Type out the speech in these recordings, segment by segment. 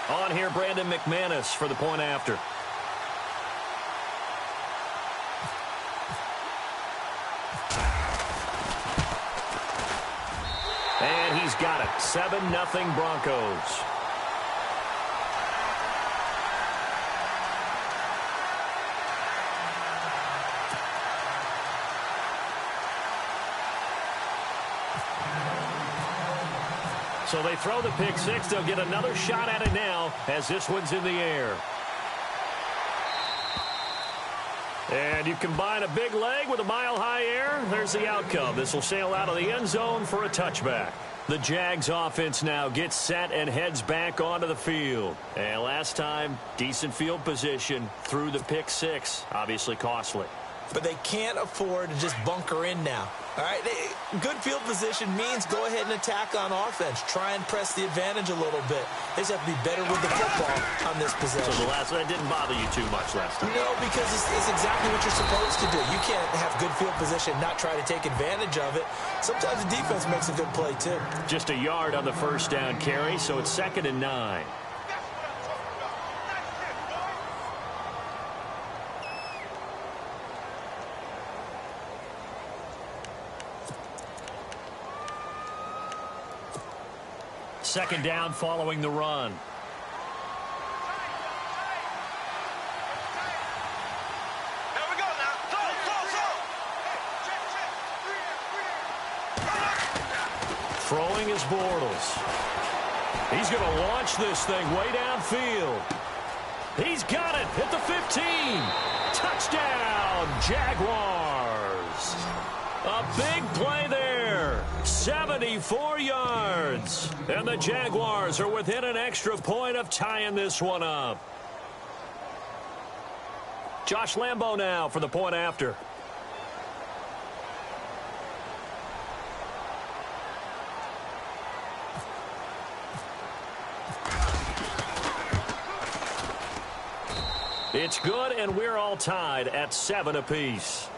On here, Brandon McManus for the point after. And he's got it. 7-0 Broncos. So they throw the pick six. They'll get another shot at it now as this one's in the air. And you combine a big leg with a mile-high air. There's the outcome. This will sail out of the end zone for a touchback. The Jags offense now gets set and heads back onto the field. And last time, decent field position through the pick six. Obviously costly. But they can't afford to just bunker in now. All right, good field position means go ahead and attack on offense. Try and press the advantage a little bit. They just have to be better with the football on this possession. So the last one didn't bother you too much last time? No, because it's exactly what you're supposed to do. You can't have good field position, not try to take advantage of it. Sometimes the defense makes a good play, too. Just a yard on the first down carry, so it's 2nd and 9. Second down following the run. There we go now. Throwing is Bortles. He's going to launch this thing way downfield. He's got it at the 15. Touchdown, Jaguars. A big play there. 74 yards. And the Jaguars are within an extra point of tying this one up. Josh Lambo now for the point after. It's good, and we're all tied at 7 apiece.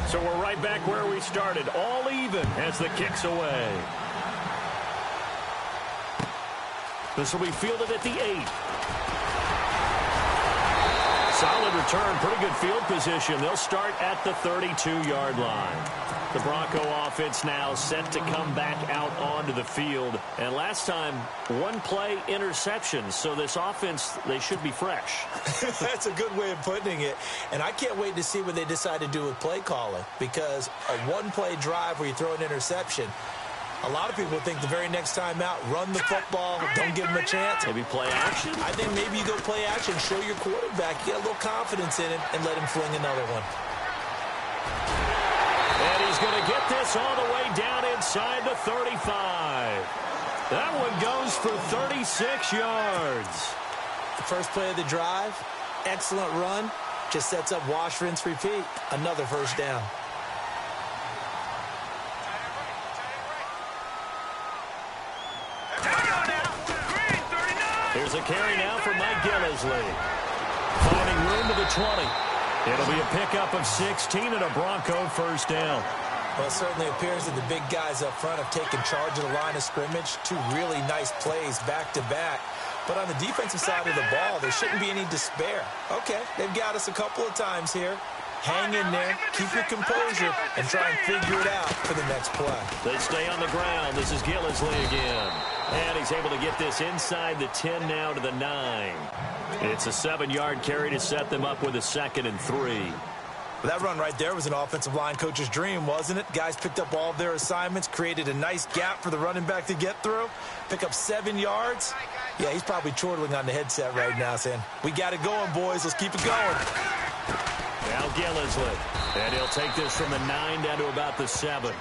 So we're right back where we started, all even as the kick's away. This will be fielded at the 8. Solid return, pretty good field position. They'll start at the 32-yard line. The Bronco offense now set to come back out onto the field. And last time, one play interception. So this offense, they should be fresh. That's a good way of putting it. And I can't wait to see what they decide to do with play calling. Because a one-play drive where you throw an interception, a lot of people think the very next time out, run the football, don't give them a chance. Maybe play action? I think maybe you go play action, show your quarterback, get a little confidence in him, and let him fling another one. And he's going to get this all the way down inside the 35. That one goes for 36 yards. First play of the drive, excellent run, just sets up wash, rinse, repeat. Another first down. Here's a carry now for Mike Gillisley. Finding room to the 20. It'll be a pickup of 16 and a Bronco first down. Well, it certainly appears that the big guys up front have taken charge of the line of scrimmage. Two really nice plays back-to-back. But on the defensive side of the ball, there shouldn't be any despair. Okay, they've got us a couple of times here. Hang in there, keep your composure, and try and figure it out for the next play. They stay on the ground. This is Gillisley again. And he's able to get this inside the 10 now to the 9. It's a 7-yard carry to set them up with a 2nd and 3. Well, that run right there was an offensive line coach's dream, wasn't it? Guys picked up all of their assignments, created a nice gap for the running back to get through, pick up 7 yards. Yeah, he's probably chortling on the headset right now saying, we got it going, boys. Let's keep it going. Now Gillisley. And he'll take this from the 9 down to about the 7.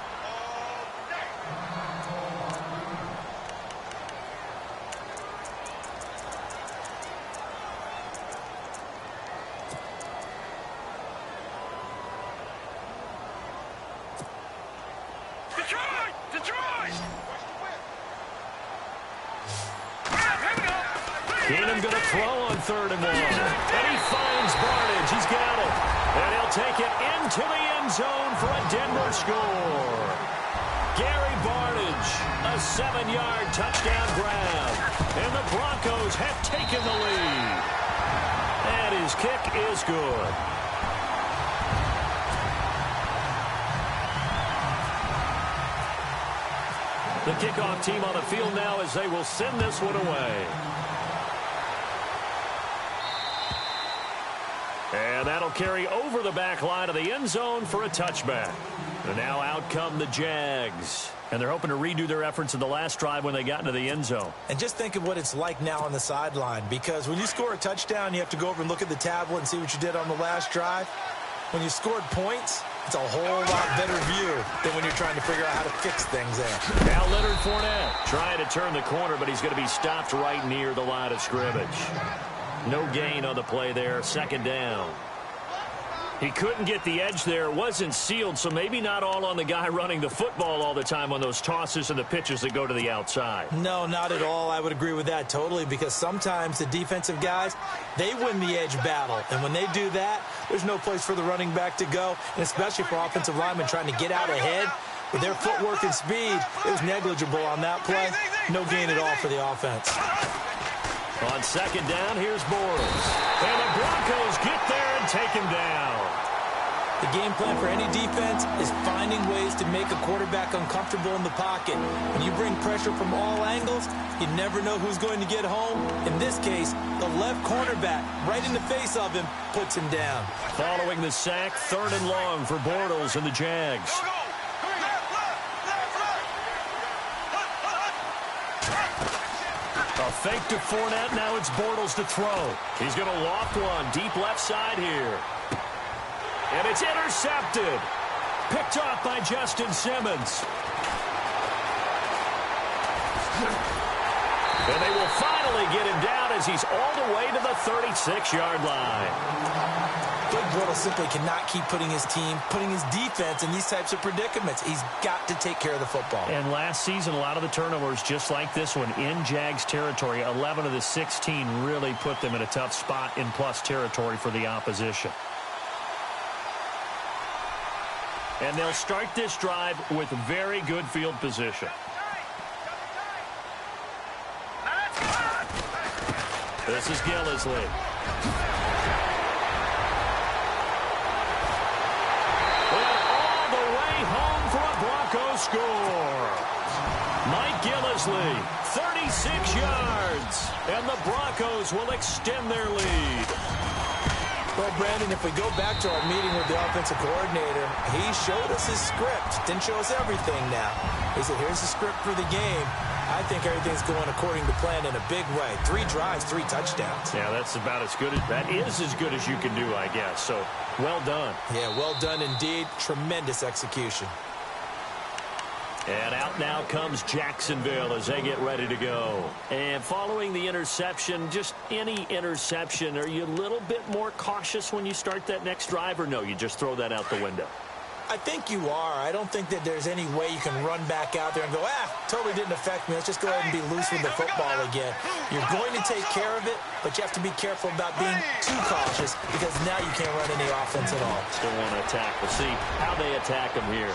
Keenum going to throw on 3rd and 1. And he finds Barnage. He's got it. And he'll take it into the end zone for a Denver score. Gary Barnidge, a 7-yard touchdown grab. And the Broncos have taken the lead. And his kick is good. The kickoff team on the field now as they will send this one away. And that'll carry over the back line of the end zone for a touchback. And now out come the Jags. And they're hoping to redo their efforts in the last drive when they got into the end zone. And just think of what it's like now on the sideline. Because when you score a touchdown, you have to go over and look at the tablet and see what you did on the last drive. When you scored points, it's a whole lot better view than when you're trying to figure out how to fix things there. Now Leonard Fournette trying to turn the corner, but he's going to be stopped right near the line of scrimmage. No gain on the play there, second down. He couldn't get the edge there. It wasn't sealed, so maybe not all on the guy running the football all the time on those tosses and the pitches that go to the outside. No, not at all. I would agree with that totally, because sometimes the defensive guys, they win the edge battle. And when they do that, there's no place for the running back to go, and especially for offensive linemen trying to get out ahead. With their footwork and speed, it was negligible on that play. No gain at all for the offense. On second down, here's Bortles. And the Broncos get there and take him down. The game plan for any defense is finding ways to make a quarterback uncomfortable in the pocket. When you bring pressure from all angles, you never know who's going to get home. In this case, the left cornerback, right in the face of him, puts him down. Following the sack, 3rd and long for Bortles and the Jags. A fake to Fournette. Now it's Bortles to throw. He's going to loft one deep left side here. And it's intercepted. Picked off by Justin Simmons. And they will finally get him down as he's all the way to the 36-yard line. Doug Bortles simply cannot keep putting his team, putting his defense in these types of predicaments. He's got to take care of the football. And last season, a lot of the turnovers, just like this one, in Jags territory, 11 of the 16 really put them in a tough spot in plus territory for the opposition. And they'll start this drive with very good field position. This is Gillisley. Broncos score. Mike Gillisley, 36 yards, and the Broncos will extend their lead. Well, Brandon, if we go back to our meeting with the offensive coordinator, he showed us his script. Didn't show us everything now. He said, here's the script for the game. I think everything's going according to plan in a big way. 3 drives, 3 touchdowns. Yeah, that's about as good as, that is as good as you can do, I guess. So, well done. Yeah, well done indeed. Tremendous execution. And out now comes Jacksonville as they get ready to go. And following the interception, just any interception, are you a little bit more cautious when you start that next drive, or no, you just throw that out the window? I think you are. I don't think that there's any way you can run back out there and go, totally didn't affect me. Let's just go ahead and be loose with the football again. You're going to take care of it, but you have to be careful about being too cautious, because now you can't run any offense at all. Still want to attack. We'll see how they attack him here.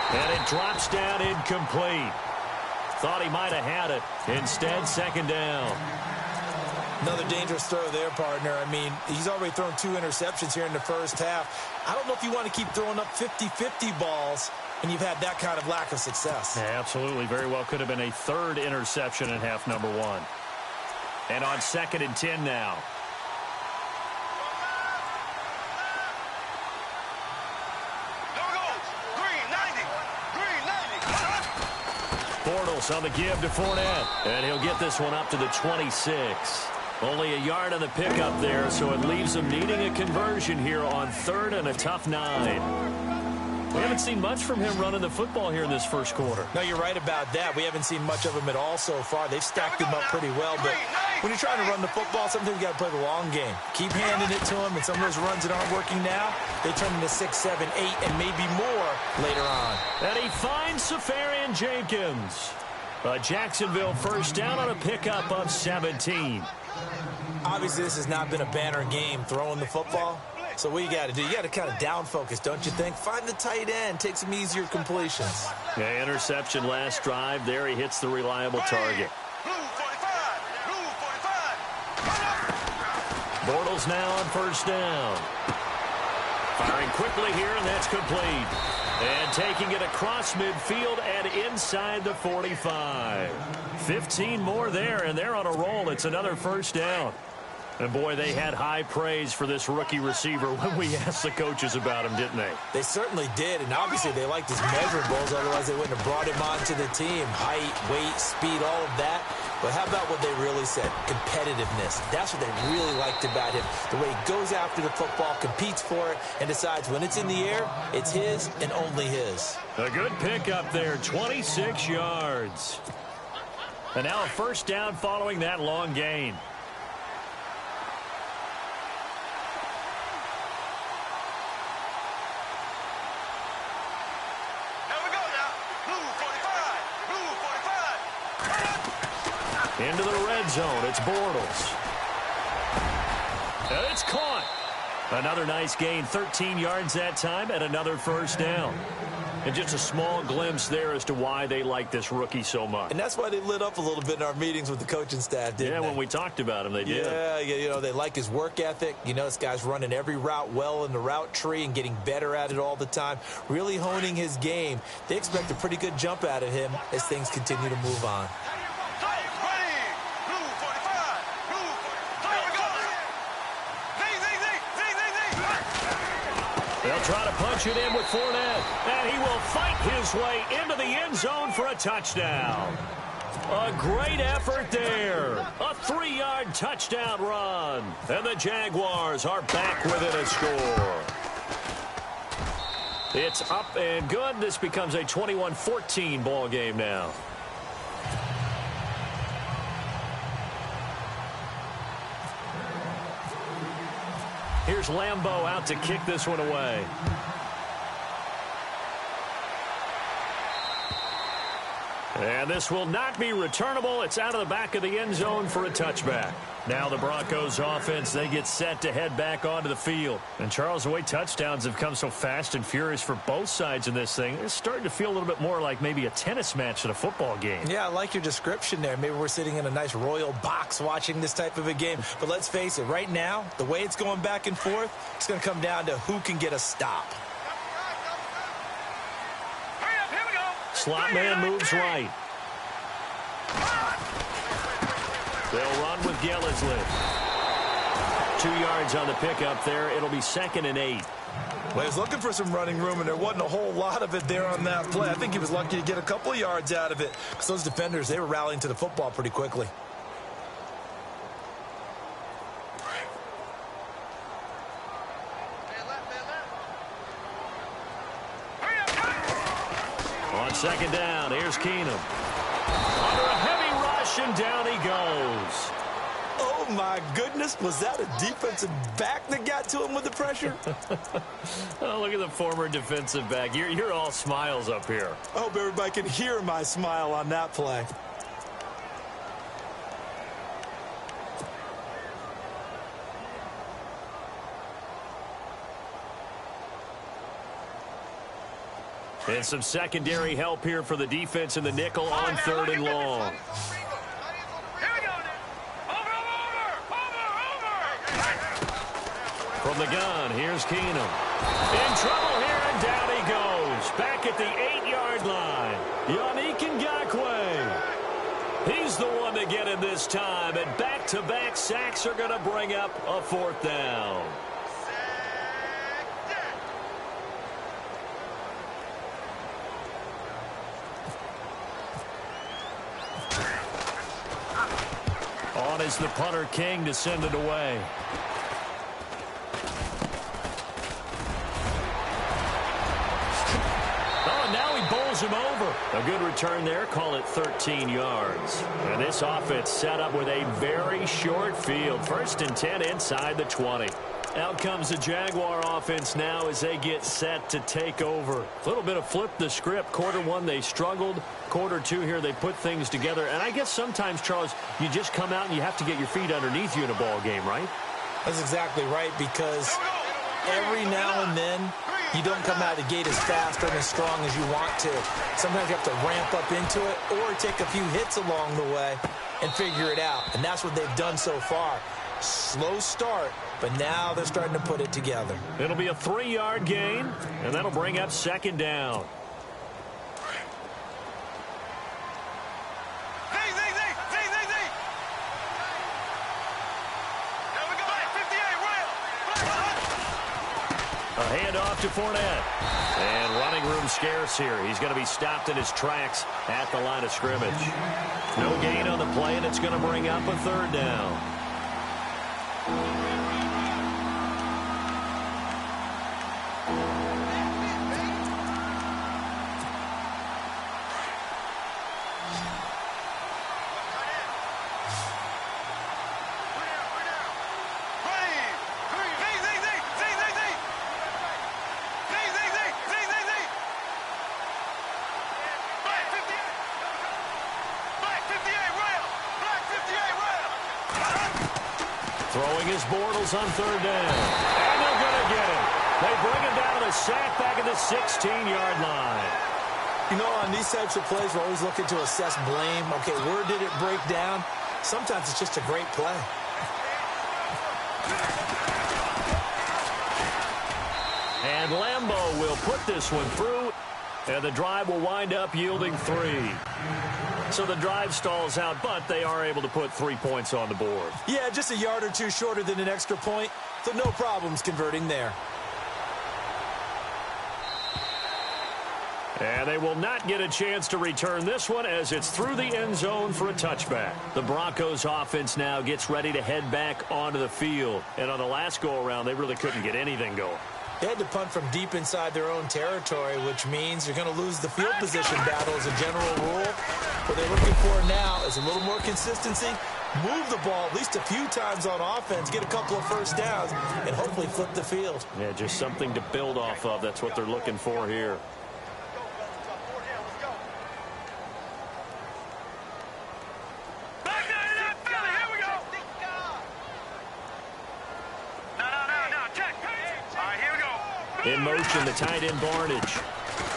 And it drops down incomplete. Thought he might have had it. Instead, second down. Another dangerous throw there, partner. I mean, he's already thrown 2 interceptions here in the first half. I don't know if you want to keep throwing up 50-50 balls when you've had that kind of lack of success. Yeah, absolutely. Very well could have been a 3rd interception in half number 1. And on 2nd and 10 now. Bortles on the give to Fournette. And he'll get this one up to the 26. Only a yard on the pickup there, so it leaves him needing a conversion here on 3rd and a tough 9. We haven't seen much from him running the football here in this first quarter. No, you're right about that. We haven't seen much of him at all so far. They've stacked him up pretty well, but when you're trying to run the football, sometimes you got to play the long game. Keep handing it to him, and some of those runs that aren't working now, they turn into 6, 7, 8, and maybe more later on. And he finds Safarian Jenkins. A Jacksonville first down on a pickup of 17. Obviously, this has not been a banner game throwing the football, So what you got to do, you got to kind of down focus, don't you think? Find the tight end, take some easier completions. Yeah, interception last drive. There he hits the reliable target. Bortles now on first down. Firing quickly here, and that's complete. And taking it across midfield and inside the 45. 15 more there, and they're on a roll. It's another first down. And, boy, they had high praise for this rookie receiver when we asked the coaches about him, didn't they? They certainly did, and obviously they liked his measurables. Otherwise, they wouldn't have brought him onto the team. Height, weight, speed, all of that. But how about what they really said? Competitiveness. That's what they really liked about him. The way he goes after the football, competes for it, and decides when it's in the air, it's his and only his. A good pickup there, 26 yards. And now a first down following that long gain. Into the red zone. It's Bortles. And it's caught. Another nice gain. 13 yards that time and another first down. And just a small glimpse there as to why they like this rookie so much. And that's why they lit up a little bit in our meetings with the coaching staff, didn't they? Yeah, when we talked about him, they did. Yeah, you know, they like his work ethic. You know, this guy's running every route well in the route tree and getting better at it all the time, really honing his game. They expect a pretty good jump out of him as things continue to move on. They'll try to punch it in with Fournette, and he will fight his way into the end zone for a touchdown. A great effort there. A 3-yard touchdown run. And the Jaguars are back within a score. It's up and good. This becomes a 21-14 ball game now. Here's Lambeau out to kick this one away. And this will not be returnable. It's out of the back of the end zone for a touchback. Now the Broncos offense, they get set to head back onto the field. And Charles, the way touchdowns have come so fast and furious for both sides in this thing, it's starting to feel a little bit more like maybe a tennis match than a football game. Yeah, I like your description there. Maybe we're sitting in a nice royal box watching this type of a game. But let's face it, right now, the way it's going back and forth, it's going to come down to who can get a stop. Slot man moves right. They'll run with Gillislee. 2 yards on the pickup there. It'll be 2nd and 8. Well, he was looking for some running room, and there wasn't a whole lot of it there on that play. I think he was lucky to get a couple of yards out of it because those defenders, they were rallying to the football pretty quickly. On 2nd down, here's Keenum. Under a heavy rush, and down he goes. Oh, my goodness. Was that a defensive back that got to him with the pressure? Oh, look at the former defensive back. You're all smiles up here. I hope everybody can hear my smile on that play. And some secondary help here for the defense in the nickel on 3rd and long. From the gun, here's Keenum. In trouble here, and down he goes. Back at the 8-yard line. Yannick Ngakoue. He's the one to get him this time, and back-to-back sacks are going to bring up a 4th down. On is the punter King to send it away. Oh, and now he bowls him over. A good return there. Call it 13 yards. And this offense set up with a very short field. 1st and 10 inside the 20. Out comes the Jaguar offense now as they get set to take over. A little bit of flip the script. Quarter 1, they struggled. Quarter 2 here, they put things together. And I guess sometimes, Charles, you just come out and you have to get your feet underneath you in a ball game, right? That's exactly right, because every now and then, you don't come out of the gate as fast or as strong as you want to. Sometimes you have to ramp up into it or take a few hits along the way and figure it out. And that's what they've done so far. Slow start, but now they're starting to put it together. It'll be a 3-yard gain, and that'll bring up second down. A handoff to Fournette. And running room scarce here. He's going to be stopped in his tracks at the line of scrimmage. No gain on the play, and it's going to bring up a third down. Throwing his Bortles on third down. And they're going to get him. They bring him down to the sack back at the 16-yard line. You know, on these types of plays, we're always looking to assess blame. Okay, where did it break down? Sometimes it's just a great play. And Lambeau will put this one through, and the drive will wind up yielding 3. So the drive stalls out, but they are able to put 3 points on the board. Yeah, just a yard or two shorter than an extra point, so no problems converting there. And they will not get a chance to return this one as it's through the end zone for a touchback. The Broncos offense now gets ready to head back onto the field. And on the last go-around, they really couldn't get anything going. They had to punt from deep inside their own territory, which means you're going to lose the field position battle as a general rule. What they're looking for now is a little more consistency, move the ball at least a few times on offense, get a couple of first downs, and hopefully flip the field. Yeah, just something to build off of. That's what they're looking for here. In motion, the tight end Barnage.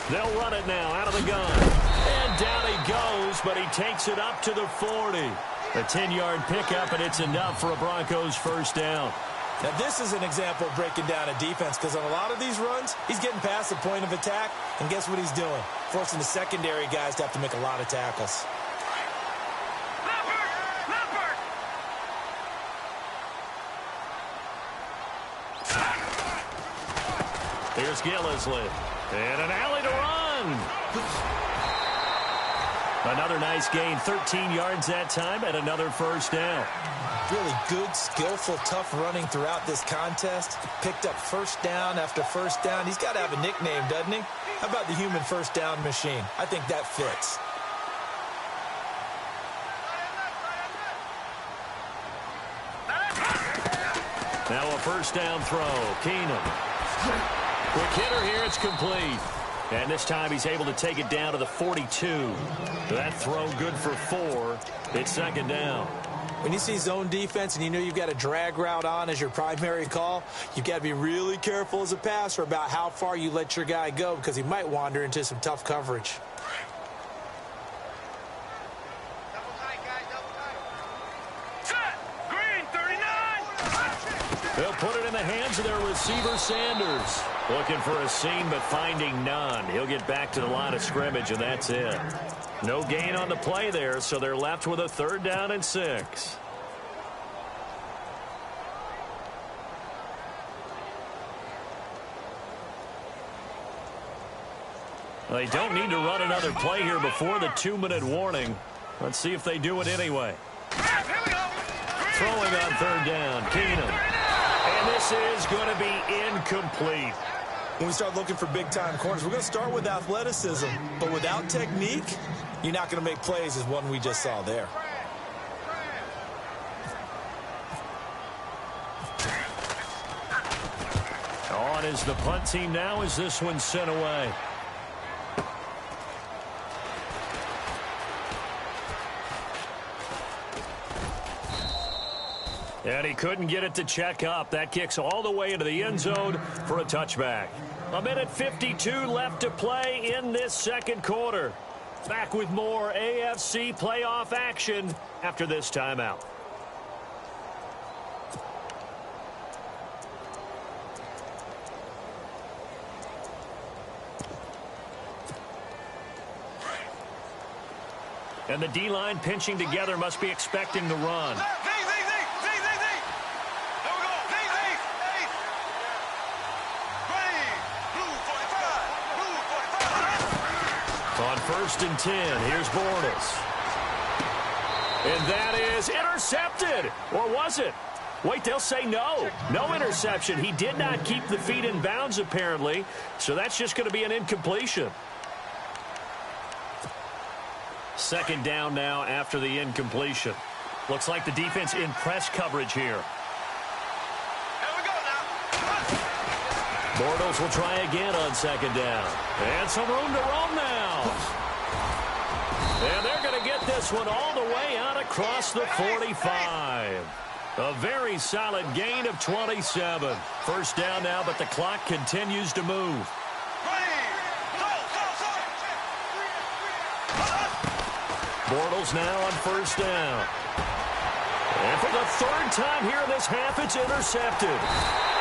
They'll run it now out of the gun. And down he goes, but he takes it up to the 40. A 10-yard pickup, and it's enough for a Broncos first down. Now, this is an example of breaking down a defense because on a lot of these runs, he's getting past the point of attack, and guess what he's doing? Forcing the secondary guys to have to make a lot of tackles. Here's Gillisley. And an alley to run. Another nice gain, 13 yards that time, and another first down. Really good, skillful, tough running throughout this contest. Picked up first down after first down. He's got to have a nickname, doesn't he? How about the human first down machine? I think that fits. Now a first down throw. Keenum. Quick hitter here, it's complete. And this time he's able to take it down to the 42. That throw good for 4. It's second down. When you see zone defense and you know you've got a drag route on as your primary call, you've got to be really careful as a passer about how far you let your guy go because he might wander into some tough coverage. They'll put it in the hands of their receiver, Sanders. Looking for a seam, but finding none. He'll get back to the line of scrimmage, and that's it. No gain on the play there, so they're left with a third down and 6. They don't need to run another play here before the 2-minute warning. Let's see if they do it anyway. Throwing on third down, Keenum. And this is going to be incomplete. When we start looking for big-time corners, we're going to start with athleticism. But without technique, you're not going to make plays as one we just saw there. On is the punt team now as this one's sent away. And he couldn't get it to check up. That kicks all the way into the end zone for a touchback. 1:52 left to play in this second quarter. Back with more AFC playoff action after this timeout. And the D-line pinching together must be expecting the run. On 1st and 10, here's Bortles. And that is intercepted. Or was it? Wait, they'll say no. No interception. He did not keep the feet in bounds, apparently. So that's just going to be an incompletion. Second down now after the incompletion. Looks like the defense in press coverage here. Here we go now. Bortles will try again on second down. And some room to roam now. And they're going to get this one all the way out across the 45. A very solid gain of 27. First down now, but the clock continues to move. Bortles now on first down. And for the third time here in this half, it's intercepted.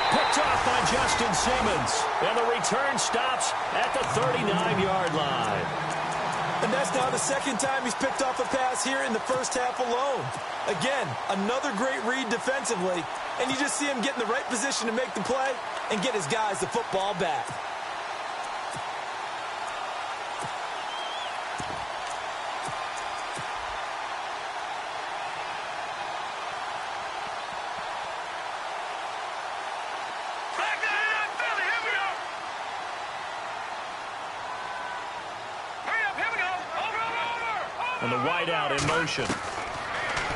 Picked off by Justin Simmons. And the return stops at the 39-yard line. And that's now the second time he's picked off a pass here in the first half alone. Again, another great read defensively. And you just see him get in the right position to make the play and get his guys the football back. And the wideout in motion.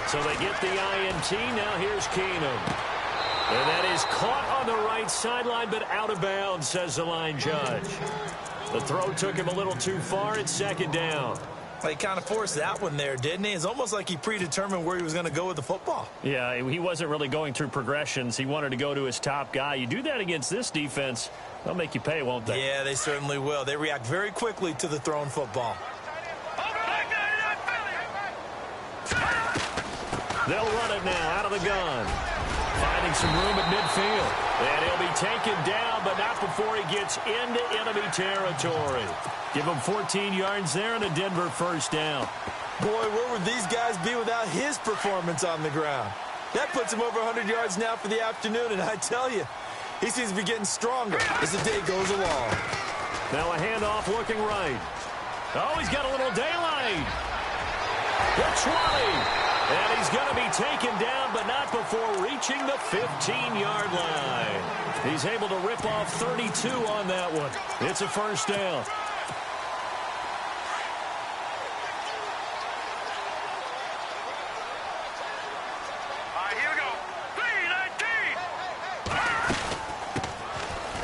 So they get the INT. Now here's Keenum. And that is caught on the right sideline, but out of bounds, says the line judge. The throw took him a little too far. It's second down. Well, he kind of forced that one there, didn't he? It's almost like he predetermined where he was going to go with the football. Yeah, he wasn't really going through progressions. He wanted to go to his top guy. You do that against this defense, they'll make you pay, won't they? Yeah, they certainly will. They react very quickly to the thrown football. They'll run it now out of the gun. Finding some room at midfield. And he'll be taken down, but not before he gets into enemy territory. Give him 14 yards there and a Denver first down. Boy, where would these guys be without his performance on the ground? That puts him over 100 yards now for the afternoon, and I tell you, he seems to be getting stronger as the day goes along. Now a handoff looking right. Oh, he's got a little daylight. The 20. And he's going to be taken down, but not before reaching the 15-yard line. He's able to rip off 32 on that one. It's a first down. All right, here we go.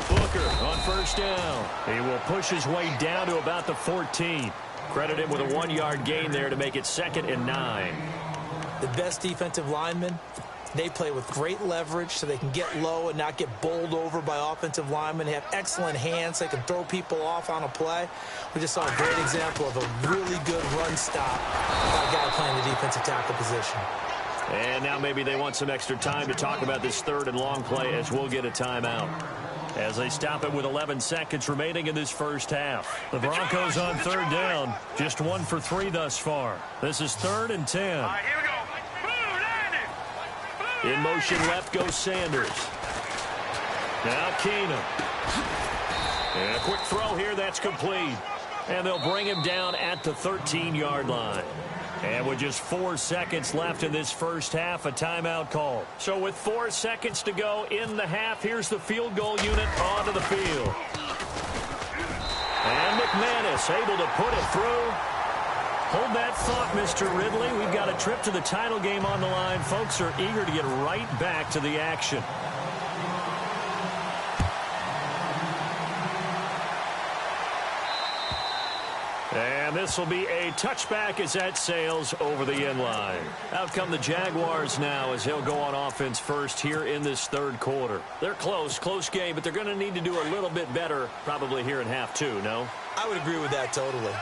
3-19. Booker on first down. He will push his way down to about the 14. Credit him with a 1-yard gain there to make it 2nd and 9. The best defensive linemen, they play with great leverage so they can get low and not get bowled over by offensive linemen. They have excellent hands. So they can throw people off on a play. We just saw a great example of a really good run stop by a guy playing the defensive tackle position. And now maybe they want some extra time to talk about this third and long play as we'll get a timeout. As they stop it with 11 seconds remaining in this first half. The Broncos on third down. Just 1 for 3 thus far. This is 3rd and 10. All right, here we go. In motion left goes Sanders. Now Keenum. And a quick throw here, that's complete. And they'll bring him down at the 13-yard line. And with just 4 seconds left in this first half, a timeout call. So with 4 seconds to go in the half, here's the field goal unit onto the field. And McManus able to put it through. Hold that thought, Mr. Ridley. We've got a trip to the title game on the line. Folks are eager to get right back to the action. And this will be a touchback as that sails over the end line. Out come the Jaguars now as they'll go on offense first here in this third quarter. They're close game, but they're going to need to do a little bit better probably here in half two, no? I would agree with that totally.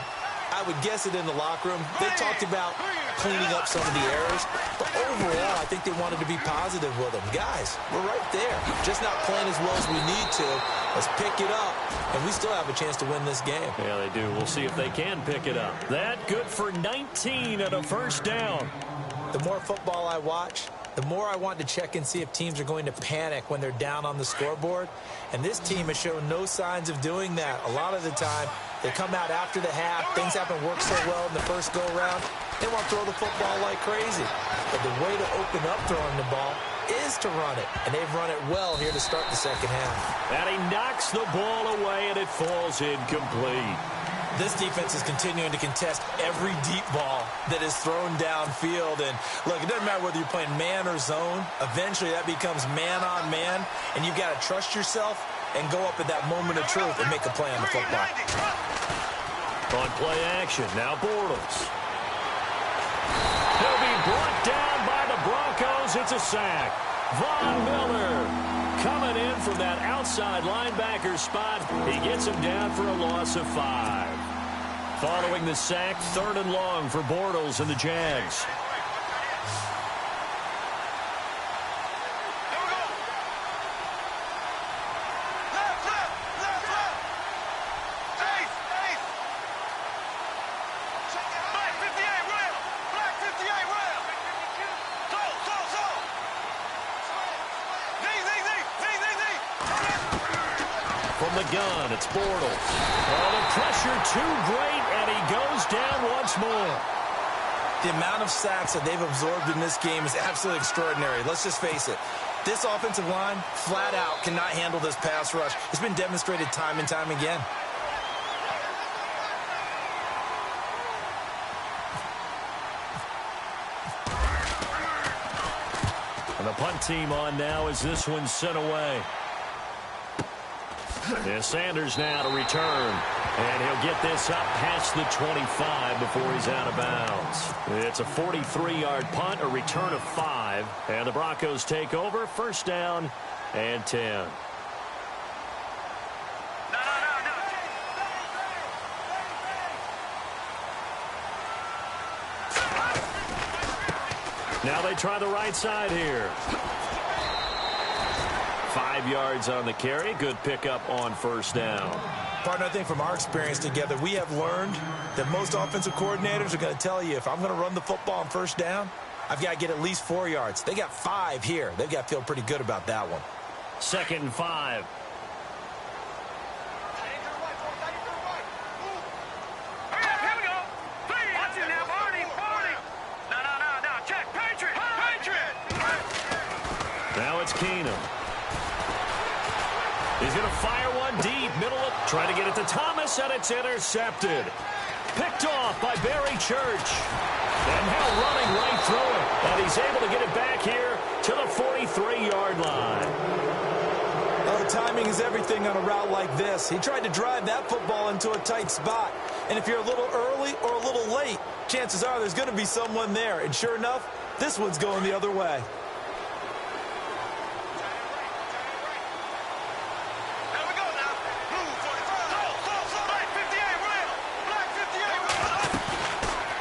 I would guess it in the locker room. They talked about cleaning up some of the errors, but overall, I think they wanted to be positive with them. Guys, we're right there. Just not playing as well as we need to. Let's pick it up, and we still have a chance to win this game. Yeah, they do. We'll see if they can pick it up. That good for 19 and a first down. The more football I watch, the more I want to check and see if teams are going to panic when they're down on the scoreboard. And this team has shown no signs of doing that. A lot of the time, they come out after the half. Things haven't worked so well in the first go-around. They want to throw the football like crazy. But the way to open up throwing the ball is to run it. And they've run it well here to start the second half. And he knocks the ball away, and it falls incomplete. This defense is continuing to contest every deep ball that is thrown downfield. And, look, it doesn't matter whether you're playing man or zone. Eventually, that becomes man-on-man, and you've got to trust yourself and go up at that moment of truth and make a play on the football. On play action, now Bortles. He'll be brought down by the Broncos. It's a sack. Von Miller coming in from that outside linebacker spot. He gets him down for a loss of 5. Following the sack, 3rd and long for Bortles and the Jags. From the gun, it's Bortles. Oh, the pressure too great, and he goes down once more. The amount of sacks that they've absorbed in this game is absolutely extraordinary. Let's just face it. This offensive line, flat out, cannot handle this pass rush. It's been demonstrated time and time again. And the punt team on now as this one's sent away. Yeah, Sanders now to return. And he'll get this up past the 25 before he's out of bounds. It's a 43-yard punt, a return of 5. And the Broncos take over, first down and 10. Now they try the right side here. 5 yards on the carry. Good pickup on first down. Partner, I think from our experience together, we have learned that most offensive coordinators are going to tell you, if I'm going to run the football on first down, I've got to get at least 4 yards. They got 5 here. They've got to feel pretty good about that one. 2nd and 5. Now it's Keenum. He's going to fire one deep, middle of, trying to get it to Thomas, and it's intercepted. Picked off by Barry Church. And now running right through it. And he's able to get it back here to the 43-yard line. Oh, timing is everything on a route like this. He tried to drive that football into a tight spot. And if you're a little early or a little late, chances are there's going to be someone there. And sure enough, this one's going the other way.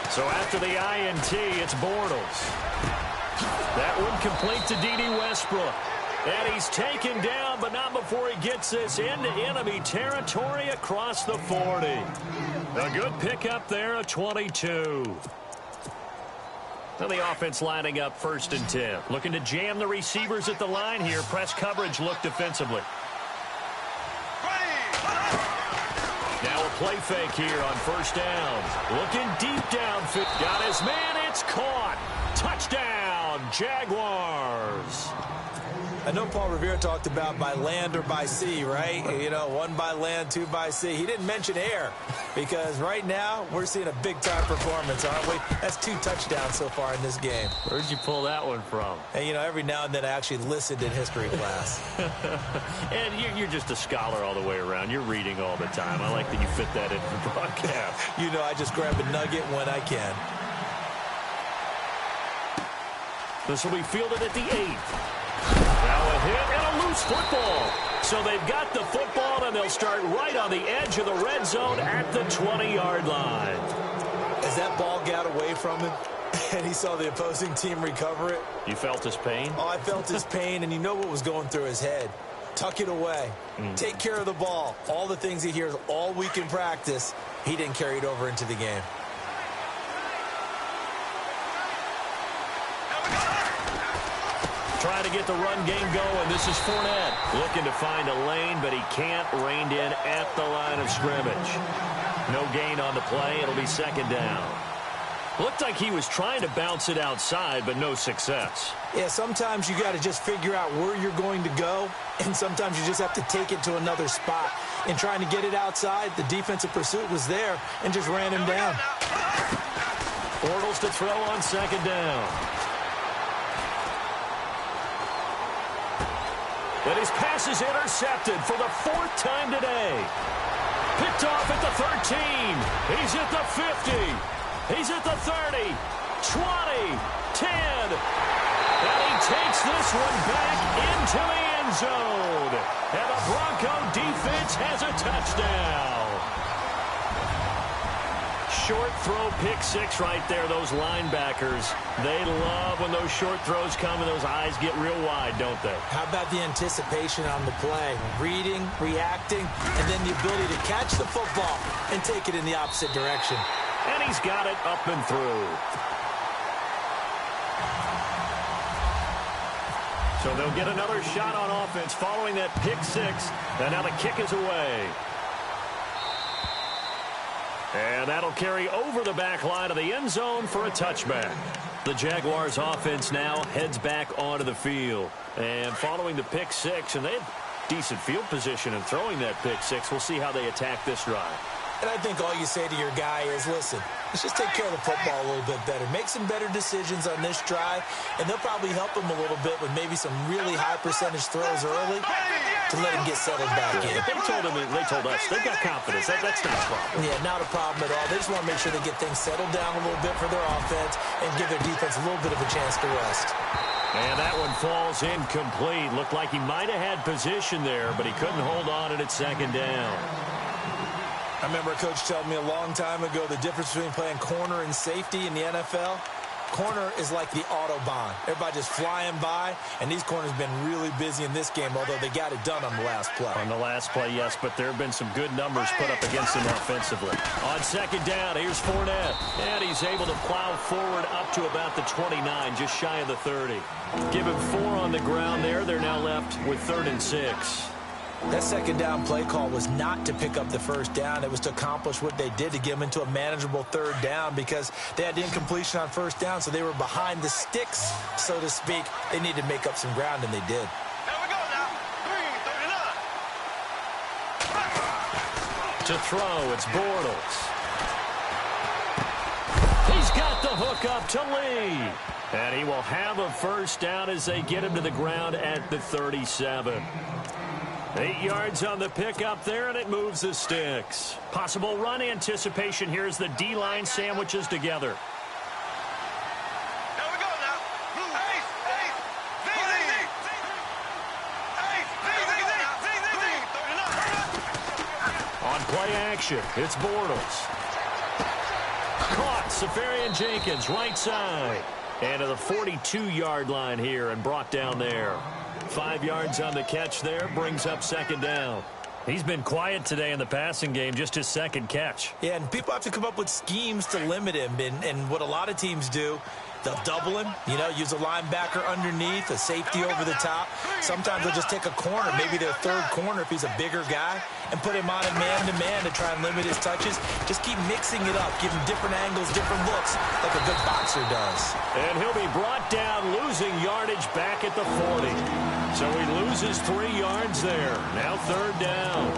So after the INT, it's Bortles. That one complete to D.D. Westbrook. And he's taken down, but not before he gets this into enemy territory across the 40. A good pickup there, a 22. Now the offense lining up 1st and 10. Looking to jam the receivers at the line here. Press coverage look defensively. Now a play fake here on first down. Looking deep downfield. Got his man. It's caught. Touchdown, Jaguars. I know Paul Revere talked about by land or by sea, right? You know, 1 by land, 2 by sea. He didn't mention air because right now we're seeing a big-time performance, aren't we? That's 2 touchdowns so far in this game. Where'd you pull that one from? And, you know, every now and then I actually listened in history class. And you're just a scholar all the way around. You're reading all the time. I like that you fit that into the broadcast. You know, I just grab a nugget when I can. This will be fielded at the 8th. Now a hit and a loose football. So they've got the football, and they'll start right on the edge of the red zone at the 20-yard line. As that ball got away from him and he saw the opposing team recover it. You felt his pain? Oh, I felt his pain, and you know what was going through his head. Tuck it away. Take care of the ball. All the things he hears all week in practice, he didn't carry it over into the game. Trying to get the run game going. This is Fournette looking to find a lane, but he can't. Reined in at the line of scrimmage. No gain on the play. It'll be 2nd down. Looked like he was trying to bounce it outside, but no success. Yeah, sometimes you got to just figure out where you're going to go, and sometimes you just have to take it to another spot. In trying to get it outside, the defensive pursuit was there and just ran him down. Bortles to throw on 2nd down. And his pass is intercepted for the 4th time today. Picked off at the 13. He's at the 50. He's at the 30. 20. 10. And he takes this one back into the end zone. And the Bronco defense has a touchdown. Short throw, pick 6 right there. Those linebackers, they love when those short throws come and those eyes get real wide, don't they? How about the anticipation on the play? Reading, reacting, and then the ability to catch the football and take it in the opposite direction. And he's got it up and through. So they'll get another shot on offense following that pick 6. And now the kick is away. And that'll carry over the back line of the end zone for a touchback. The Jaguars offense now heads back onto the field. And following the pick 6, and they had decent field position in throwing that pick 6. We'll see how they attack this drive. And I think all you say to your guy is, listen, let's just take care of the football a little bit better. Make some better decisions on this drive, and they'll probably help him a little bit with maybe some really high percentage throws early to let him get settled back in. They told us they've got confidence. That's not a problem. Yeah, not a problem at all. They just want to make sure they get things settled down a little bit for their offense and give their defense a little bit of a chance to rest. And that one falls incomplete. Looked like he might have had position there, but he couldn't hold on it at 2nd down. I remember a coach telling me a long time ago the difference between playing corner and safety in the NFL. Corner is like the Autobahn. Everybody just flying by, and these corners have been really busy in this game, although they got it done on the last play. On the last play, yes, but there have been some good numbers put up against them offensively. On 2nd down, here's Fournette, and he's able to plow forward up to about the 29, just shy of the 30. Give him 4 on the ground there. They're now left with 3rd and 6. That 2nd down play call was not to pick up the 1st down. It was to accomplish what they did to get them into a manageable 3rd down because they had the incompletion on 1st down, so they were behind the sticks, so to speak. They needed to make up some ground, and they did. There we go now. 3:39. To throw, it's Bortles. He's got the hook up to Lee. And he will have a 1st down as they get him to the ground at the 37. 8 yards on the pickup there, and it moves the sticks. Possible run anticipation here as the D-line sandwiches together. There we go now. Ace. On play action, it's Bortles. Caught, Safarian Jenkins, right side. And to the 42-yard line here and brought down there. 5 yards on the catch there, brings up 2nd down. He's been quiet today in the passing game, just his 2nd catch. Yeah, and people have to come up with schemes to limit him. And what a lot of teams do They'll double him, use a linebacker underneath, a safety over the top. Sometimes they'll just take a corner, maybe their third corner if he's a bigger guy, and put him on a man-to-man to try and limit his touches. Just keep mixing it up, give him different angles, different looks, like a good boxer does. And he'll be brought down, losing yardage back at the 40. So he loses 3 yards there. Now third down.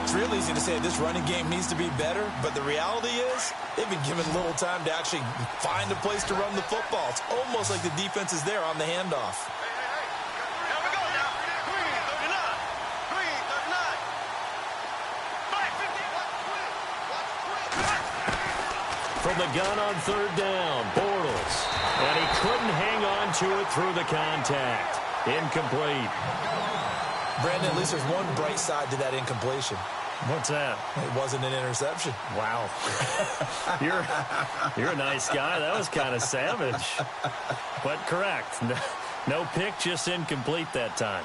It's real easy to say this running game needs to be better, but the reality is they've been given little time to actually find a place to run the football. It's almost like the defense is there on the handoff. Here we go now. Green, 39. Green, 39. From the gun on third down, Bortles. And he couldn't hang on to it through the contact. Incomplete. Brandon, at least there's one bright side to that incompletion. What's that? It wasn't an interception. Wow. You're a nice guy. That was kind of savage. But correct. No pick, just incomplete that time.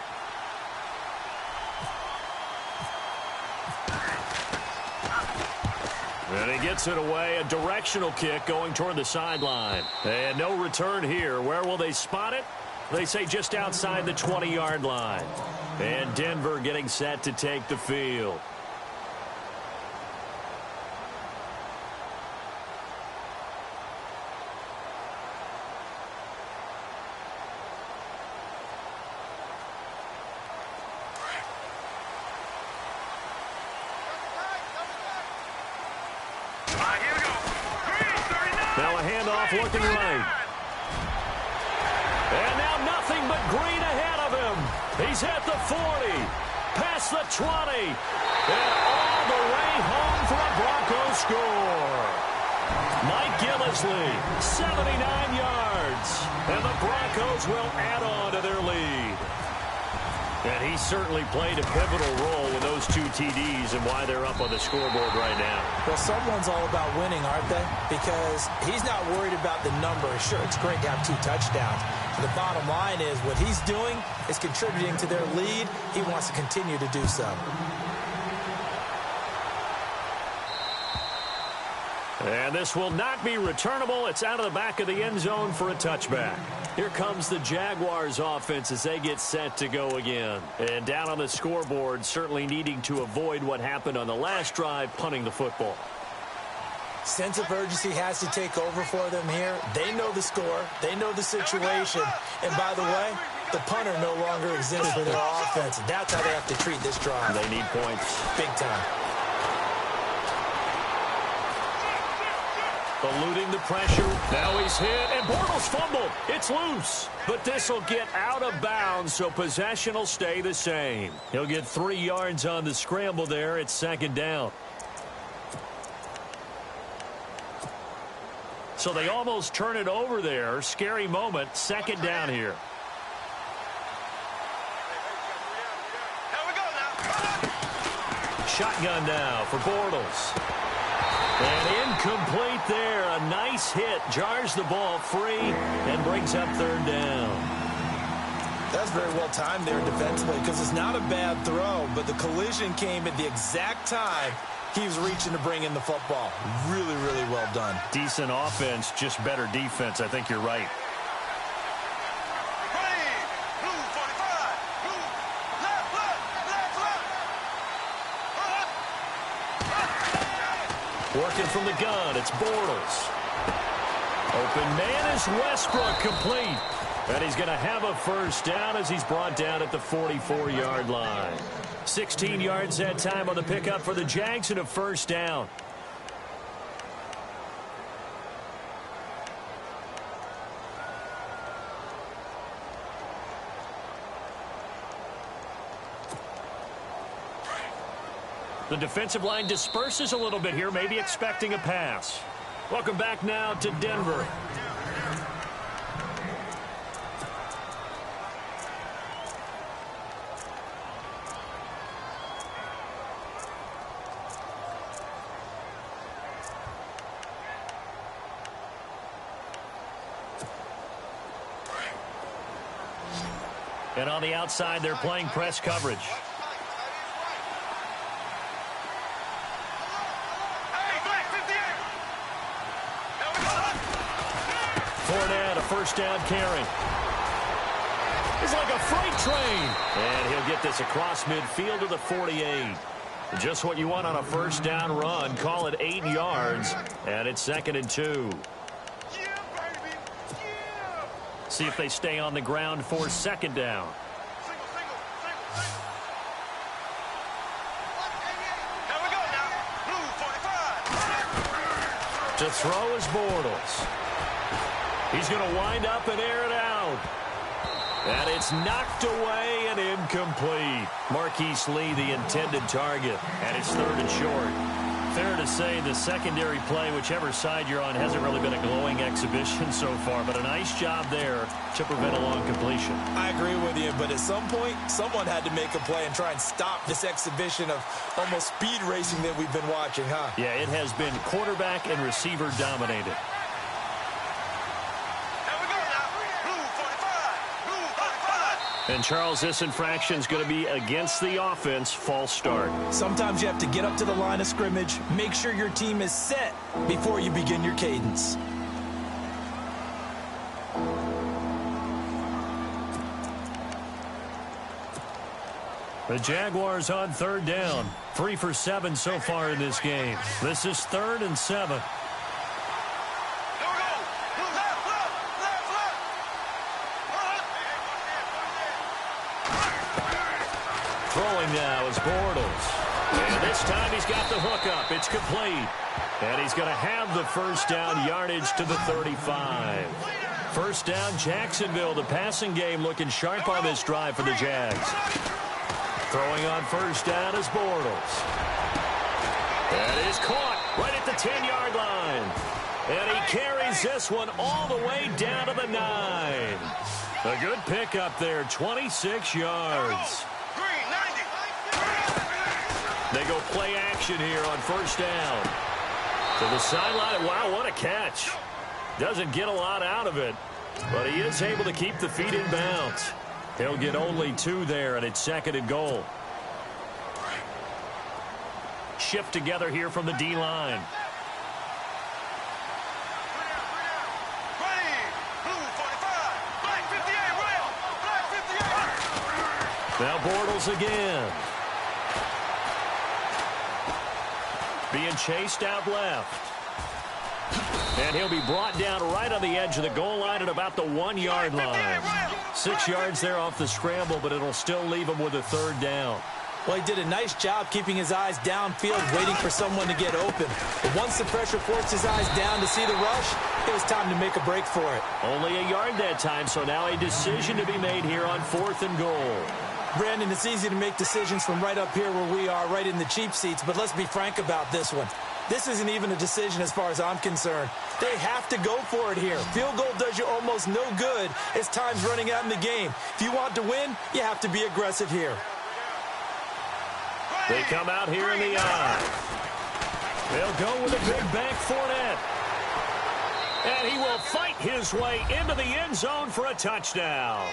And he gets it away. A directional kick going toward the sideline. And no return here. Where will they spot it? They say just outside the 20-yard line. And Denver getting set to take the field. Now a handoff looking right. And now nothing but green ahead of him. He's at the 40, past the 20, and all the way home for a Broncos score. Mike Gillislee, 79 yards, and the Broncos will add on to their lead. And he certainly played a pivotal role with those 2 TDs and why they're up on the scoreboard right now. Well, someone's all about winning, aren't they? Because he's not worried about the number. Sure, it's great to have 2 touchdowns. The bottom line is what he's doing is contributing to their lead. He wants to continue to do so. And this will not be returnable. It's out of the back of the end zone for a touchback. Here comes the Jaguars offense as they get set to go again. And down on the scoreboard, certainly needing to avoid what happened on the last drive, punting the football. Sense of urgency has to take over for them here. They know the score. They know the situation. And by the way, the punter no longer exists for their offense. That's how they have to treat this drive. They need points. Big time. Eluding the pressure. Now he's hit, and Bortles fumbled. It's loose. But this will get out of bounds, so possession will stay the same. He'll get 3 yards on the scramble there. It's second down. So they almost turn it over there. Scary moment. Second down here. Here we go now. Shotgun now for Bortles. And incomplete there. A nice hit. Jars the ball free and brings up third down. That's very well timed there defensively because it's not a bad throw, but the collision came at the exact time he was reaching to bring in the football. Really, really well done. Decent offense, just better defense. I think you're right. Green, blue 45, blue, left. Working from the gun, it's Bortles. Open man is Westbrook, complete. And he's going to have a first down as he's brought down at the 44-yard line. 16 yards that time on the pickup for the Jags and a first down. The defensive line disperses a little bit here, maybe expecting a pass. Welcome back now to Denver. And on the outside, they're playing press coverage. Fournette, a first down carry. It's like a freight train. And he'll get this across midfield to the 48. Just what you want on a first down run. Call it 8 yards. And it's 2nd and 2. Yeah, baby. Yeah. See if they stay on the ground for 2nd down. Single. Here we go now. Blue 45. To throw is Bortles. He's going to wind up and air it out. And it's knocked away and incomplete. Marquise Lee, the intended target. And it's 3rd and short. Fair to say the secondary play, whichever side you're on, hasn't really been a glowing exhibition so far. But a nice job there to prevent a long completion. I agree with you, but at some point, someone had to make a play and try and stop this exhibition of almost speed racing that we've been watching, huh? Yeah, it has been quarterback and receiver dominated. And, Charles, this infraction is going to be against the offense. False start. Sometimes you have to get up to the line of scrimmage, make sure your team is set before you begin your cadence. The Jaguars on 3rd down. 3 for 7 so far in this game. This is 3rd and 7. Throwing now is Bortles. And this time he's got the hook up. It's complete. And he's going to have the first down yardage to the 35. First down, Jacksonville. The passing game looking sharp on this drive for the Jags. Throwing on first down is Bortles. That is caught right at the 10-yard line. And he carries this one all the way down to the 9. A good pickup there, 26 yards. They go play action here on first down. To the sideline. Wow, what a catch. Doesn't get a lot out of it, but he is able to keep the feet in bounds. He'll get only 2 there, and it's 2nd and goal. Shift together here from the D-line. Now Bortles again. Being chased out left. And he'll be brought down right on the edge of the goal line at about the 1-yard line. 6 yards there off the scramble, but it'll still leave him with a 3rd down. Well, he did a nice job keeping his eyes downfield, waiting for someone to get open. But once the pressure forced his eyes down to see the rush, it was time to make a break for it. Only a yard that time, so now a decision to be made here on 4th and goal. Brandon, it's easy to make decisions from right up here where we are, right in the cheap seats, but let's be frank about this one. This isn't even a decision as far as I'm concerned. They have to go for it here. Field goal does you almost no good as time's running out in the game. If you want to win, you have to be aggressive here. They come out here in the eye. They'll go with a big bank Fournette. And he will fight his way into the end zone for a touchdown.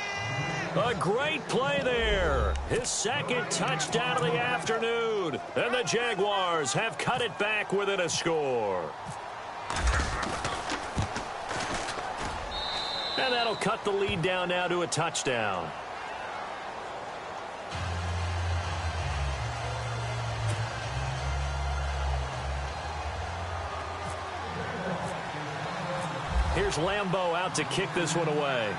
A great play there. His 2nd touchdown of the afternoon. And the Jaguars have cut it back within a score. And that'll cut the lead down now to a touchdown. Here's Lambeau out to kick this one away.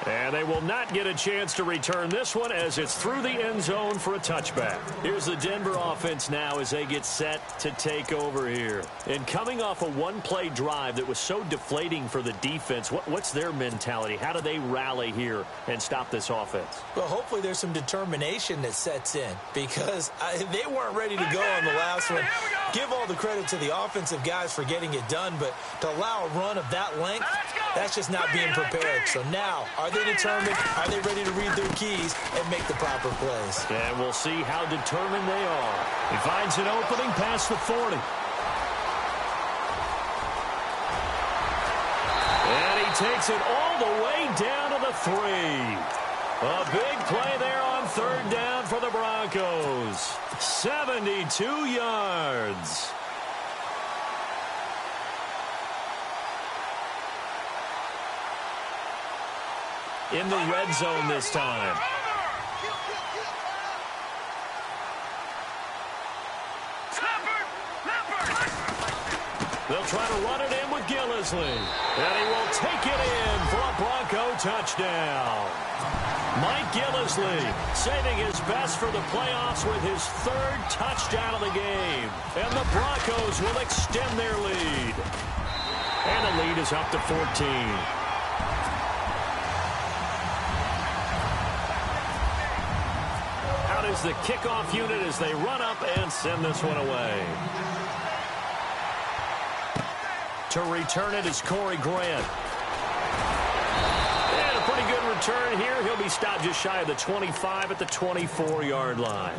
And they will not get a chance to return this one as it's through the end zone for a touchback. Here's the Denver offense now as they get set to take over here. And coming off a one-play drive that was so deflating for the defense, what's their mentality? How do they rally here and stop this offense? Well, hopefully there's some determination that sets in because they weren't ready to go on the last one. Give all the credit to the offensive guys for getting it done, but to allow a run of that length, that's just not being prepared. So now, are they determined? Are they ready to read their keys and make the proper plays? And we'll see how determined they are. He finds an opening past the 40. And he takes it all the way down to the 3. A big play there on 3rd down for the Broncos. 72 yards. in the red zone this time. They'll try to run it in with Gillislee. And he will take it in for a Bronco touchdown. Mike Gillislee saving his best for the playoffs with his third touchdown of the game. And the Broncos will extend their lead. And the lead is up to 14. Out is the kickoff unit as they run up and send this one away. To return it is Corey Grant. And a pretty good return here. He'll be stopped just shy of the 25 at the 24-yard line.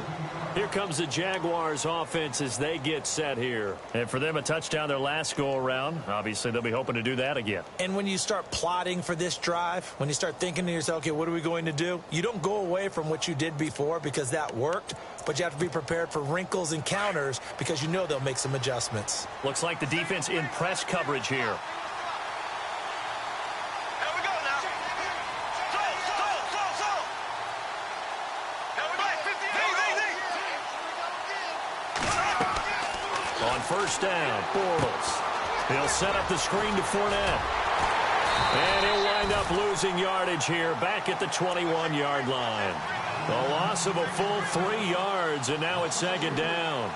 Here comes the Jaguars offense as they get set here. And for them, a touchdown their last go-around. Obviously, they'll be hoping to do that again. And when you start plotting for this drive, when you start thinking to yourself, okay, what are we going to do? You don't go away from what you did before because that worked, but you have to be prepared for wrinkles and counters because you know they'll make some adjustments. Looks like the defense in press coverage here. First down, Bortles. He'll set up the screen to Fournette. And he'll wind up losing yardage here back at the 21-yard line. A loss of a full 3 yards, and now it's second down.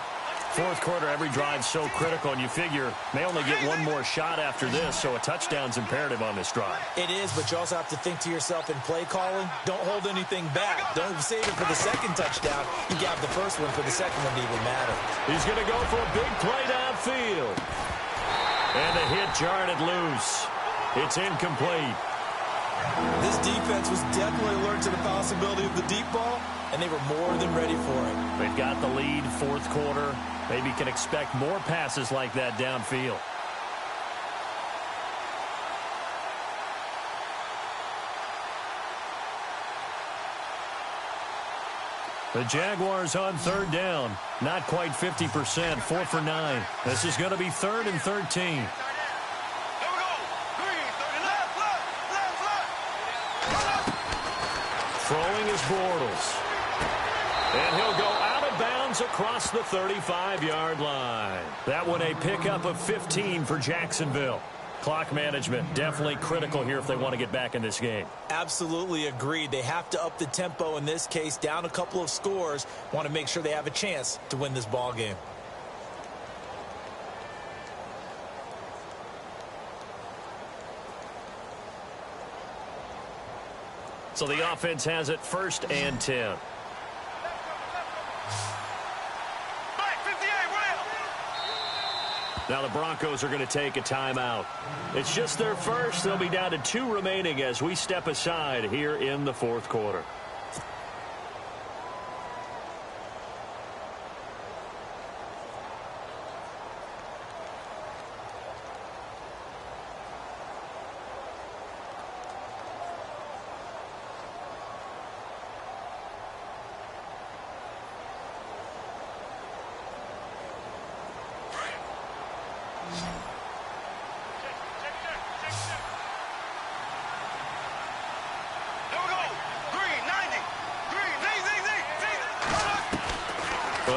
Fourth quarter, every drive's so critical, and you figure may only get one more shot after this, so a touchdown's imperative on this drive. It is, but you also have to think to yourself in play calling, don't hold anything back. Don't save it for the second touchdown. You got the first one for the second one to even matter. He's going to go for a big play downfield. And the hit jarred it loose. It's incomplete. This defense was definitely alert to the possibility of the deep ball, and they were more than ready for it. They've got the lead, fourth quarter. Maybe can expect more passes like that downfield. The Jaguars on third down. Not quite 50%, 4 for 9. This is going to be 3rd and 13. Throwing is Bortles. And he'll go out of bounds across the 35-yard line. That one a pickup of 15 for Jacksonville. Clock management definitely critical here if they want to get back in this game. Absolutely agreed. They have to up the tempo in this case, down a couple of scores. Want to make sure they have a chance to win this ball game. So the offense has it 1st and 10. Now the Broncos are going to take a timeout. It's just their first. They'll be down to 2 remaining as we step aside here in the fourth quarter.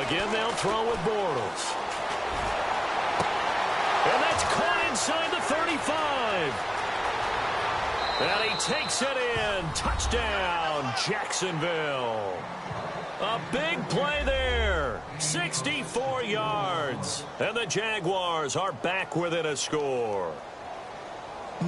Again, they'll throw with Bortles. And that's caught inside the 35. And he takes it in. Touchdown, Jacksonville. A big play there. 64 yards. And the Jaguars are back within a score.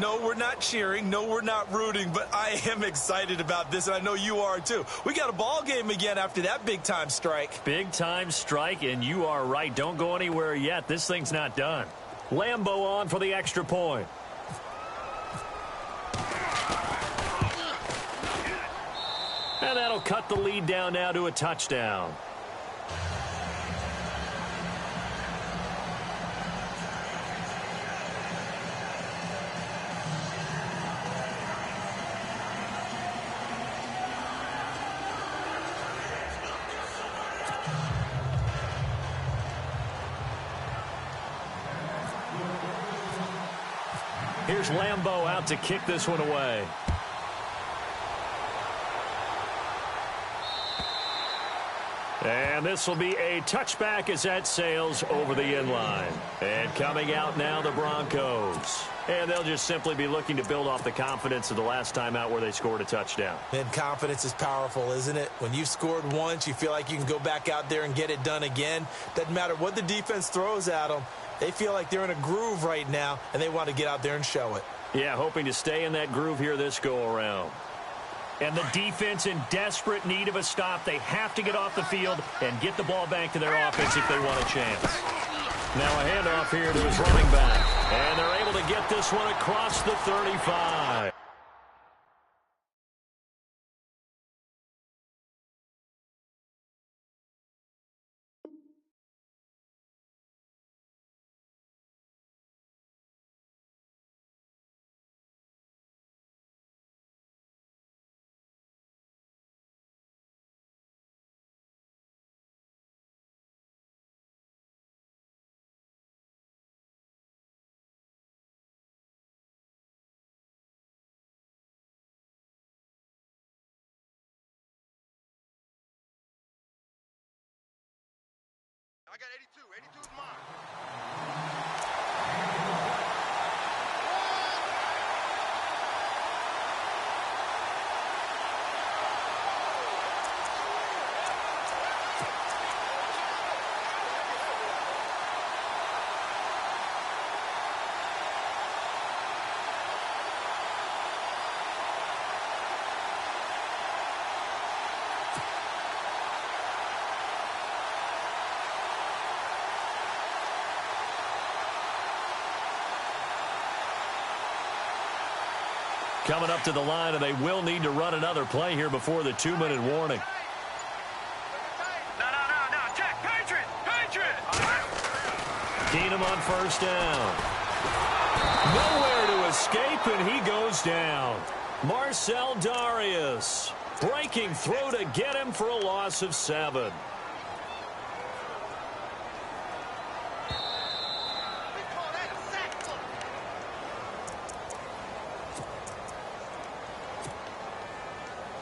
No, we're not cheering. No, we're not rooting, but I am excited about this, and I know you are too. We got a ball game again after that big-time strike. Big-time strike, and you are right. Don't go anywhere yet. This thing's not done. Lambeau on for the extra point. And that'll cut the lead down now to a touchdown. Here's Lambeau out to kick this one away. And this will be a touchback as that sails over the inline. And coming out now, the Broncos. And they'll just simply be looking to build off the confidence of the last time out where they scored a touchdown. And confidence is powerful, isn't it? When you've scored once, you feel like you can go back out there and get it done again. Doesn't matter what the defense throws at them. They feel like they're in a groove right now, and they want to get out there and show it. Yeah, hoping to stay in that groove here this go-around. And the defense in desperate need of a stop. They have to get off the field and get the ball back to their offense if they want a chance. Now a handoff here to his running back. And they're able to get this one across the 35. I got 82. 82 is mine. Coming up to the line, and they will need to run another play here before the 2-minute warning. No. Check. Patriot. Keenum on first down. Nowhere to escape, and he goes down. Marcel Darius breaking through to get him for a loss of 7.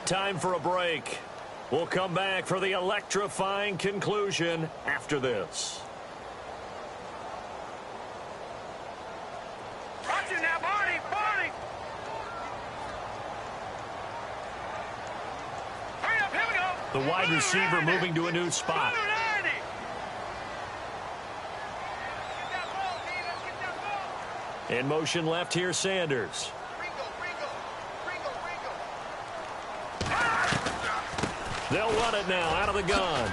Time for a break. We'll come back for the electrifying conclusion after this. Watch it now, Barney. Hurry up, here we go. The wide receiver moving to a new spot. In motion left here, Sanders. They'll run it now out of the gun.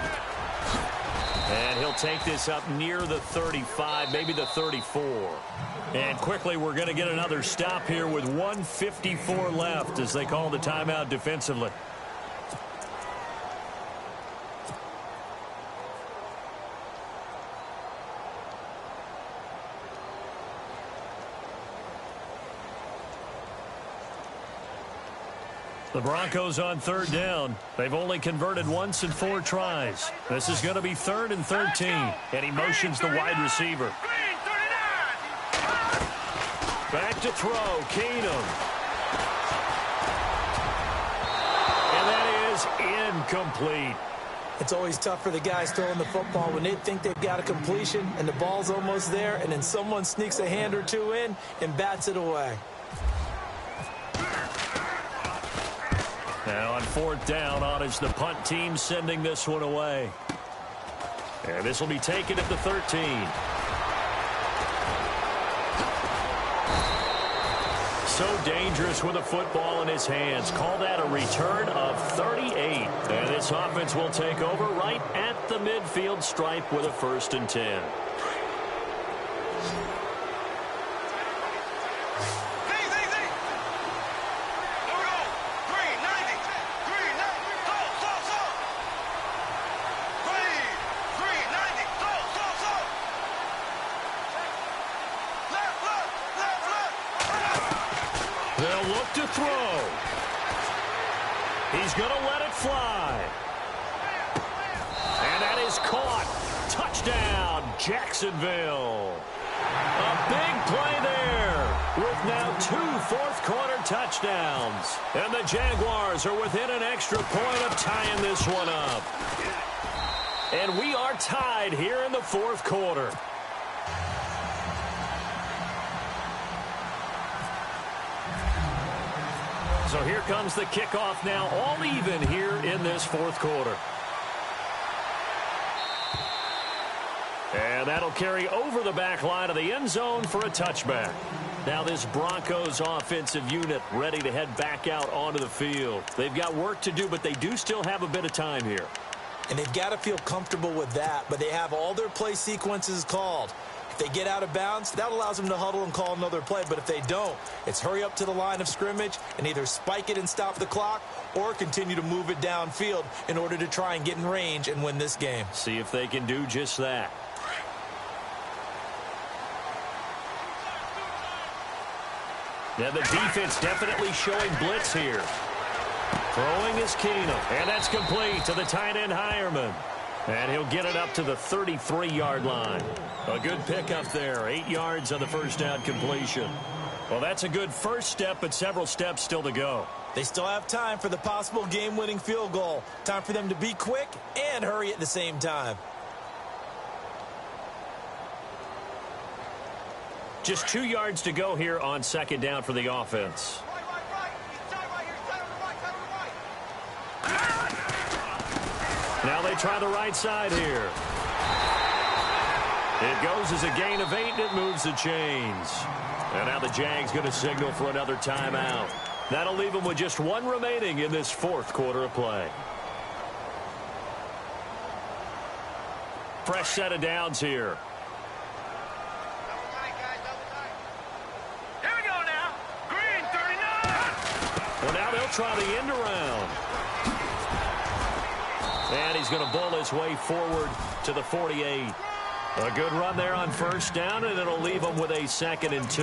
And he'll take this up near the 35, maybe the 34. And quickly we're going to get another stop here with 1:54 left as they call the timeout defensively. The Broncos on third down. They've only converted once in 4 tries. This is going to be 3rd and 13. And he motions the wide receiver. Back to throw, Keenum. And that is incomplete. It's always tough for the guys throwing the football when they think they've got a completion and the ball's almost there, and then someone sneaks a hand or two in and bats it away. Now on 4th down, on is the punt team sending this one away. And this will be taken at the 13. So dangerous with a football in his hands. Call that a return of 38. And this offense will take over right at the midfield stripe with a 1st and 10. They'll look to throw. He's going to let it fly. And that is caught. Touchdown, Jacksonville. A big play there. with now 2 fourth-quarter touchdowns. And the Jaguars are within an extra point of tying this one up. And we are tied here in the fourth quarter. So here comes the kickoff now, all even here in this fourth quarter. And that'll carry over the back line of the end zone for a touchback. Now this Broncos offensive unit ready to head back out onto the field. They've got work to do, but they do still have a bit of time here. And they've got to feel comfortable with that, but they have all their play sequences called. If they get out of bounds, that allows them to huddle and call another play. But if they don't, it's hurry up to the line of scrimmage and either spike it and stop the clock or continue to move it downfield in order to try and get in range and win this game. See if they can do just that. And the defense definitely showing blitz here. Throwing is Keenum, and that's complete to the tight end Hireman. And he'll get it up to the 33-yard line. A good pickup there, 8 yards on the first down completion. Well, that's a good first step, but several steps still to go. They still have time for the possible game-winning field goal. Time for them to be quick and hurry at the same time. Just 2 yards to go here on second down for the offense. Now they try the right side here. It goes as a gain of 8, and it moves the chains. And now the Jags going to signal for another timeout. That'll leave them with just 1 remaining in this fourth quarter of play. Fresh set of downs here. Here we go now. Green, 39. Well, now they'll try the end around. And he's going to bull his way forward to the 48. A good run there on first down, and it'll leave them with a 2nd and 2.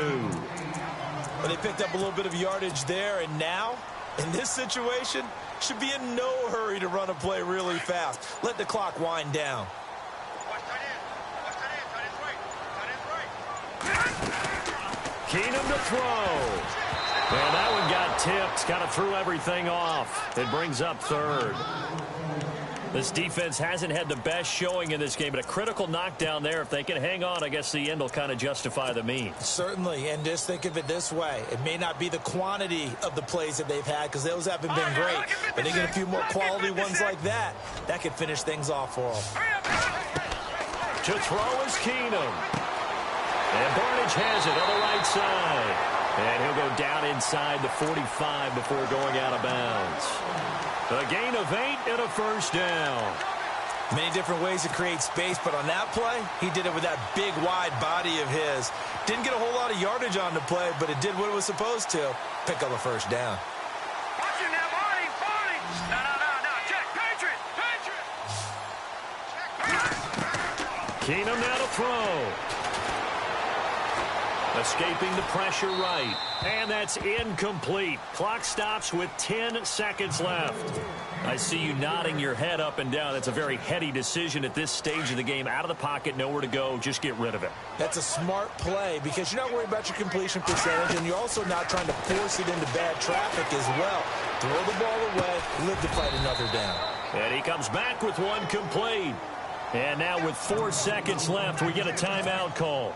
Well, they picked up a little bit of yardage there, and now, in this situation, should be in no hurry to run a play really fast. Let the clock wind down. Watch tight end. Watch tight end. Tight end's right. Tight end's right. Keenum to throw. And that one got tipped. Kind of threw everything off. It brings up 3rd. This defense hasn't had the best showing in this game, but a critical knockdown there. If they can hang on, I guess the end will kind of justify the means. Certainly, and just think of it this way. It may not be the quantity of the plays that they've had because those haven't been great, but they get a few more quality ones like that. That could finish things off for them. To throw is Keenum. And Barnage has it on the right side. And he'll go down inside the 45 before going out of bounds. A gain of 8 and a first down. Many different ways to create space, but on that play, he did it with that big, wide body of his. Didn't get a whole lot of yardage on the play, but it did what it was supposed to. Pick up a first down. Watch it now, Barney. Barney. No. Check. Patriot. Patriot. Keenum now to throw. Escaping the pressure right. And that's incomplete. Clock stops with 10 seconds left. I see you nodding your head up and down. It's a very heady decision at this stage of the game. Out of the pocket, nowhere to go. Just get rid of it. That's a smart play because you're not worried about your completion percentage, and you're also not trying to force it into bad traffic as well. Throw the ball away, live to fight another down. And he comes back with one complete. And now with 4 seconds left, we get a timeout call.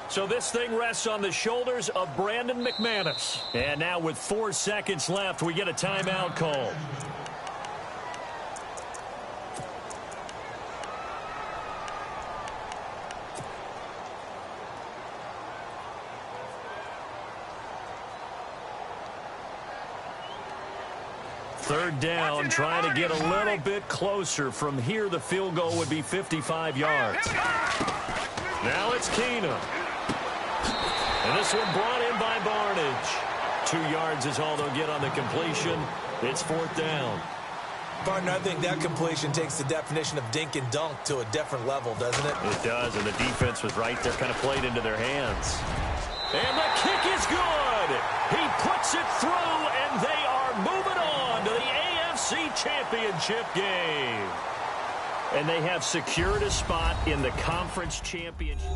So this thing rests on the shoulders of Brandon McManus. And now with 4 seconds left, we get a timeout call. Third down, trying to get a little bit closer. From here, the field goal would be 55 yards. Now it's Keenum. And this one brought in by Barnage. 2 yards is all they'll get on the completion. It's 4th down. Partner, I think that completion takes the definition of dink and dunk to a different level, doesn't it? It does, and the defense was right there, kind of played into their hands. And the kick is good. He puts it through, and they are moving on to the AFC Championship game. And they have secured a spot in the conference championship.